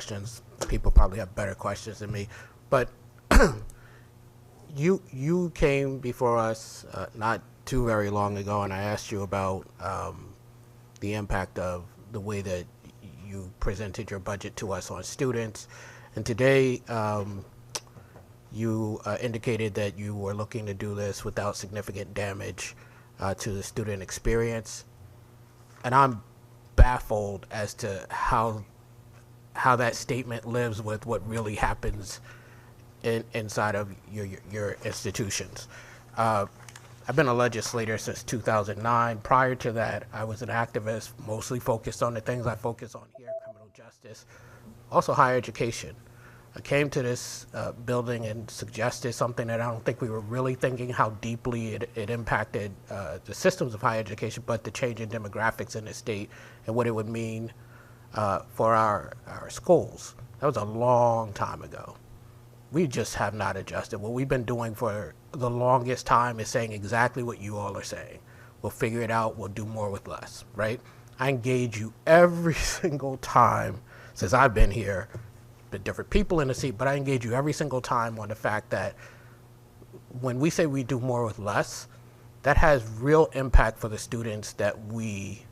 questions. People probably have better questions than me, but you came before us not too very long ago, and I asked you about the impact of the way that you presented your budget to us on students, and today you indicated that you were looking to do this without significant damage to the student experience, and I'm baffled as to how that statement lives with what really happens inside of your institutions. I've been a legislator since 2009. Prior to that, I was an activist, mostly focused on the things I focus on here: criminal justice, also higher education. I came to this building and suggested something that I don't think we were really thinking how deeply it impacted the systems of higher education, but the change in demographics in the state and what it would mean for our schools. That was a long time ago. We just have not adjusted. What we've been doing for the longest time is saying exactly what you all are saying. We'll figure it out. We'll do more with less, right? I engage you every single time since I've been here. Been different people in the seat, but I engage you every single time on the fact that when we say we do more with less, that has real impact for the students that we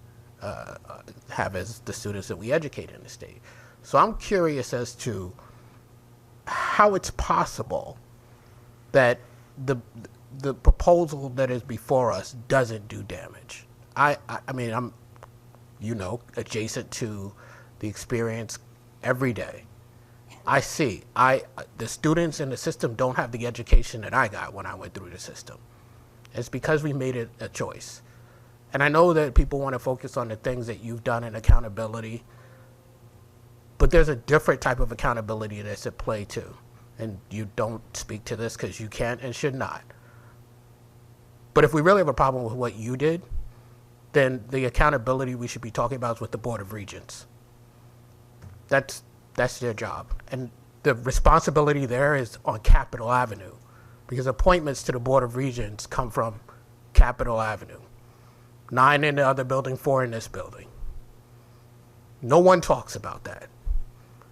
have as the students that we educate in the state. So I'm curious as to how it's possible that the proposal that is before us doesn't do damage. I mean, I'm, adjacent to the experience every day. I see. The students in the system don't have the education that I got when I went through the system. It's because we made it a choice. And I know that people want to focus on the things that you've done in accountability, but there's a different type of accountability that's at play too. And you don't speak to this because you can't and should not. But if we really have a problem with what you did, then the accountability we should be talking about is with the Board of Regents. That's their job. And the responsibility there is on Capitol Avenue, because appointments to the Board of Regents come from Capitol Avenue. 9 in the other building, 4 in this building. No one talks about that.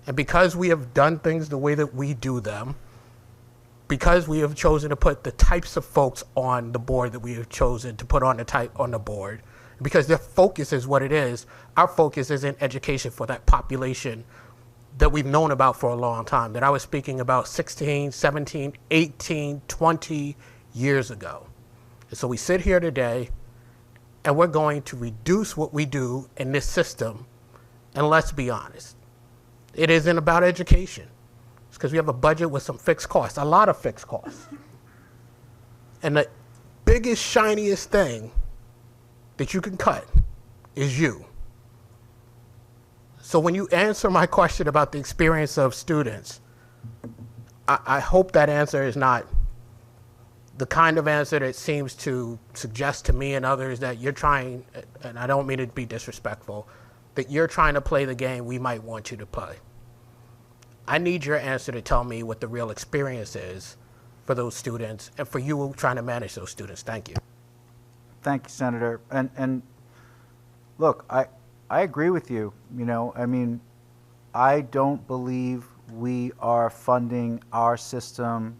And because we have done things the way that we do them, because we have chosen to put the types of folks on the board that we have chosen to put on the board, because their focus is what it is, our focus is in education for that population that we've known about for a long time, that I was speaking about 16, 17, 18, 20 years ago. And so we sit here today and we're going to reduce what we do in this system. And let's be honest, it isn't about education. It's because we have a budget with some fixed costs, a lot of fixed costs. And the biggest, shiniest thing that you can cut is you. So when you answer my question about the experience of students, I hope that answer is not the kind of answer that seems to suggest to me and others that you're trying, and I don't mean to be disrespectful, that you're trying to play the game we might want you to play. I need your answer to tell me what the real experience is for those students and for you trying to manage those students. Thank you. Thank you, Senator. And look, I agree with you. I don't believe we are funding our system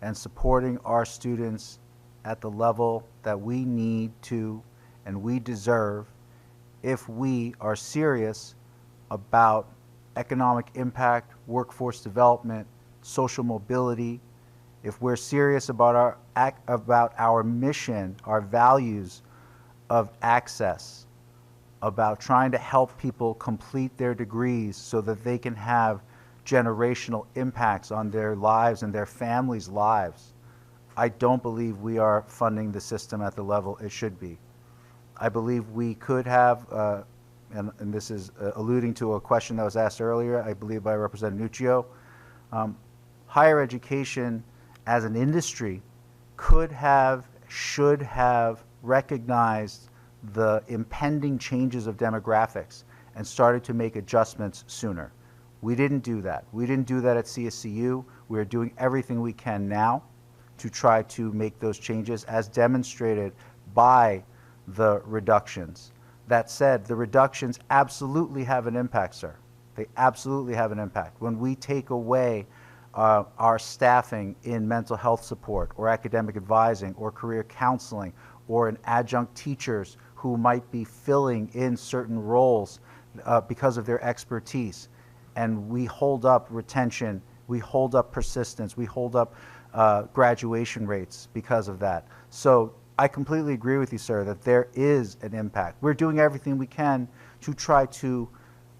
and supporting our students at the level that we need to and we deserve if we are serious about economic impact, workforce development, social mobility, if we're serious about our mission, our values of access, about trying to help people complete their degrees so that they can have generational impacts on their lives and their families' lives, I don't believe we are funding the system at the level it should be. I believe we could have, and this is alluding to a question that was asked earlier, I believe by Representative Nuccio, higher education as an industry could have, should have recognized the impending changes of demographics and started to make adjustments sooner. We didn't do that. We didn't do that at CSCU. We are doing everything we can now to try to make those changes as demonstrated by the reductions. That said, the reductions absolutely have an impact, sir. They absolutely have an impact. When we take away our staffing in mental health support or academic advising or career counseling or in adjunct teachers who might be filling in certain roles because of their expertise, and we hold up retention, we hold up persistence, we hold up graduation rates because of that. So I completely agree with you, sir, that there is an impact. We're doing everything we can to try to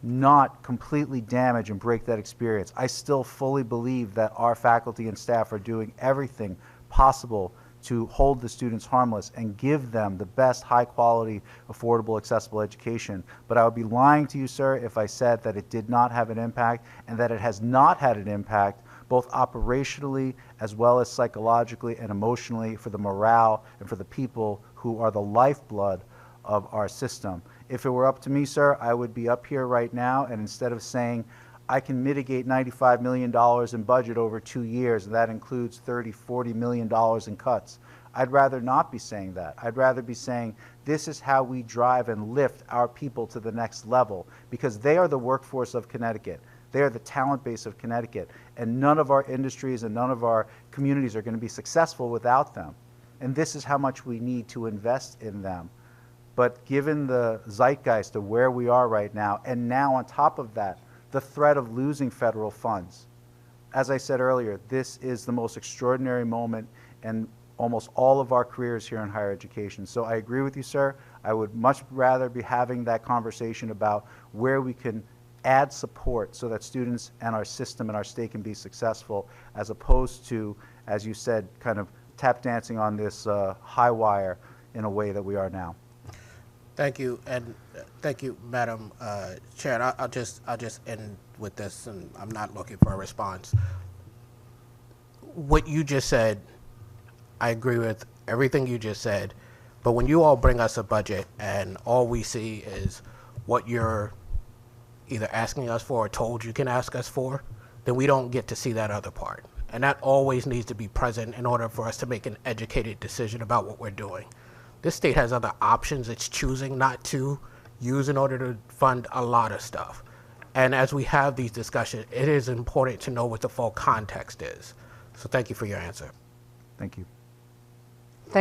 not completely damage and break that experience. I still fully believe that our faculty and staff are doing everything possible to hold the students harmless and give them the best high quality, affordable, accessible education. But I would be lying to you, sir, if I said that it did not have an impact and that it has not had an impact both operationally as well as psychologically and emotionally for the morale and for the people who are the lifeblood of our system. If it were up to me, sir, I would be up here right now, and instead of saying, I can mitigate $95 million in budget over 2 years, and that includes $30, $40 million in cuts, I'd rather not be saying that. I'd rather be saying, this is how we drive and lift our people to the next level, because they are the workforce of Connecticut. They are the talent base of Connecticut, and none of our industries and none of our communities are going to be successful without them. And this is how much we need to invest in them. But given the zeitgeist of where we are right now, and now on top of that, the threat of losing federal funds, as I said earlier, this is the most extraordinary moment in almost all of our careers here in higher education. So I agree with you, sir. I would much rather be having that conversation about where we can add support so that students and our system and our state can be successful, as opposed to, as you said, kind of tap dancing on this high wire in a way that we are now. Thank you, and thank you, Madam Chair. And I'll just end with this, and I'm not looking for a response. What you just said, I agree with everything you just said, but when you all bring us a budget and all we see is what you're either asking us for or told you can ask us for, then we don't get to see that other part. And that always needs to be present in order for us to make an educated decision about what we're doing. This state has other options it's choosing not to use in order to fund a lot of stuff. And as we have these discussions, it is important to know what the full context is. So thank you for your answer. Thank you.